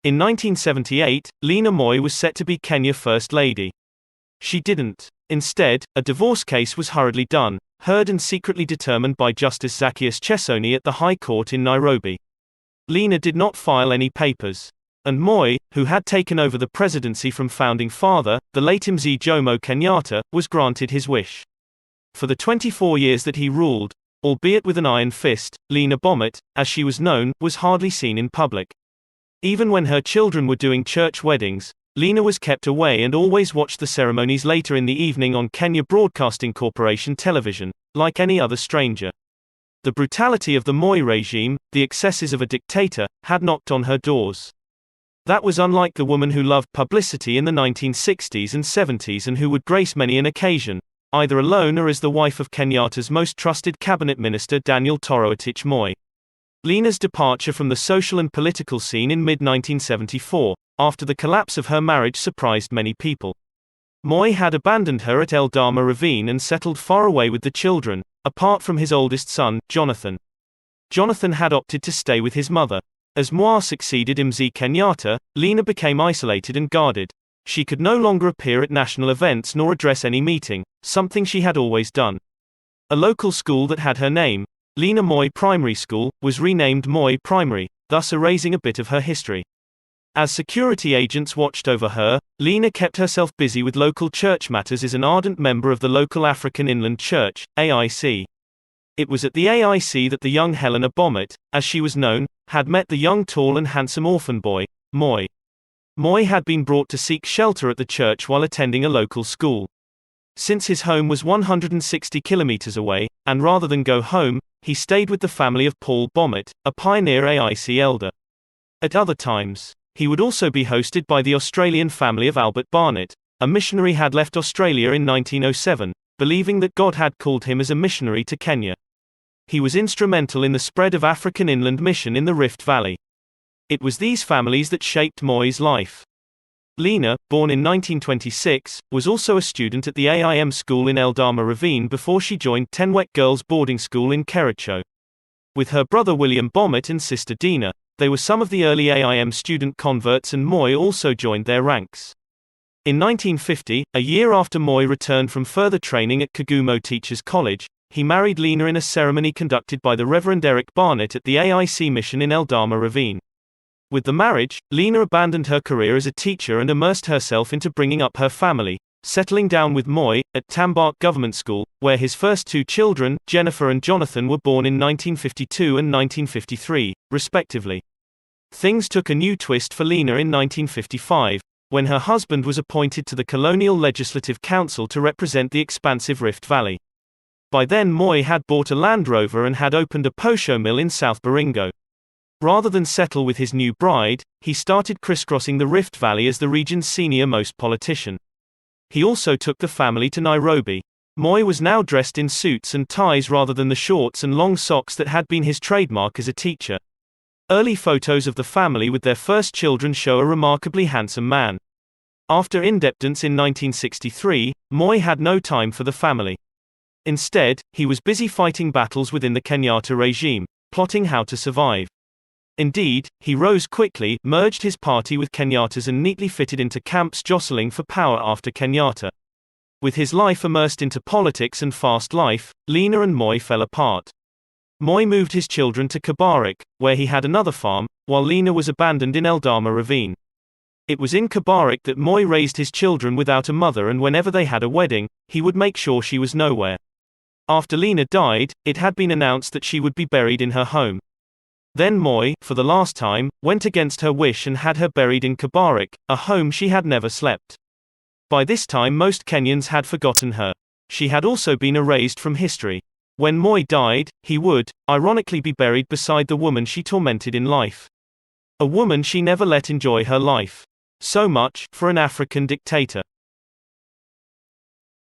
In 1978, Lena Moi was set to be Kenya First Lady. She didn't. Instead, a divorce case was hurriedly done, heard and secretly determined by Justice Zachaeus Chesoni at the High Court in Nairobi. Lena did not file any papers. And Moi, who had taken over the presidency from founding father, the late Mzee Jomo Kenyatta, was granted his wish. For the 24 years that he ruled, albeit with an iron fist, Lena Moi, as she was known, was hardly seen in public. Even when her children were doing church weddings, Lena was kept away and always watched the ceremonies later in the evening on Kenya Broadcasting Corporation television, like any other stranger. The brutality of the Moi regime, the excesses of a dictator, had knocked on her doors. That was unlike the woman who loved publicity in the 1960s and 70s and who would grace many an occasion, either alone or as the wife of Kenyatta's most trusted cabinet minister Daniel Toroitich Moi. Lena's departure from the social and political scene in mid-1974, after the collapse of her marriage, surprised many people. Moi had abandoned her at Eldama Ravine and settled far away with the children, apart from his oldest son, Jonathan. Jonathan had opted to stay with his mother. As Moi succeeded Mzee Kenyatta, Lena became isolated and guarded. She could no longer appear at national events nor address any meeting, something she had always done. A local school that had her name, Lena Moi Primary School, was renamed Moi Primary, thus erasing a bit of her history. As security agents watched over her, Lena kept herself busy with local church matters as an ardent member of the local African Inland Church, AIC. It was at the AIC that the young Helena Bommet, as she was known, had met the young tall and handsome orphan boy, Moi. Moi had been brought to seek shelter at the church while attending a local school. Since his home was 160 kilometers away, and rather than go home, he stayed with the family of Paul Bommet, a pioneer AIC elder. At other times, he would also be hosted by the Australian family of Albert Barnett, a missionary had left Australia in 1907, believing that God had called him as a missionary to Kenya. He was instrumental in the spread of African Inland Mission in the Rift Valley. It was these families that shaped Moi's life. Lena, born in 1926, was also a student at the AIM school in Eldama Ravine before she joined Tenwek Girls Boarding School in Kericho. With her brother William Bommet and sister Dina, they were some of the early AIM student converts, and Moi also joined their ranks. In 1950, a year after Moi returned from further training at Kagumo Teachers College, he married Lena in a ceremony conducted by the Reverend Eric Barnett at the AIC mission in Eldama Ravine. With the marriage, Lena abandoned her career as a teacher and immersed herself into bringing up her family, settling down with Moi at Tambak Government School, where his first two children, Jennifer and Jonathan, were born in 1952 and 1953, respectively. Things took a new twist for Lena in 1955, when her husband was appointed to the Colonial Legislative Council to represent the expansive Rift Valley. By then Moi had bought a Land Rover and had opened a posho mill in South Baringo. Rather than settle with his new bride, he started crisscrossing the Rift Valley as the region's senior-most politician. He also took the family to Nairobi. Moi was now dressed in suits and ties rather than the shorts and long socks that had been his trademark as a teacher. Early photos of the family with their first children show a remarkably handsome man. After independence in 1963, Moi had no time for the family. Instead, he was busy fighting battles within the Kenyatta regime, plotting how to survive. Indeed, he rose quickly, merged his party with Kenyatta's and neatly fitted into camps jostling for power after Kenyatta. With his life immersed into politics and fast life, Lena and Moi fell apart. Moi moved his children to Kabarak, where he had another farm, while Lena was abandoned in Eldama Ravine. It was in Kabarak that Moi raised his children without a mother, and whenever they had a wedding, he would make sure she was nowhere. After Lena died, it had been announced that she would be buried in her home. Then Moi, for the last time, went against her wish and had her buried in Kabarak, a home she had never slept. By this time most Kenyans had forgotten her. She had also been erased from history. When Moi died, he would, ironically, be buried beside the woman she tormented in life. A woman she never let enjoy her life. So much for an African dictator.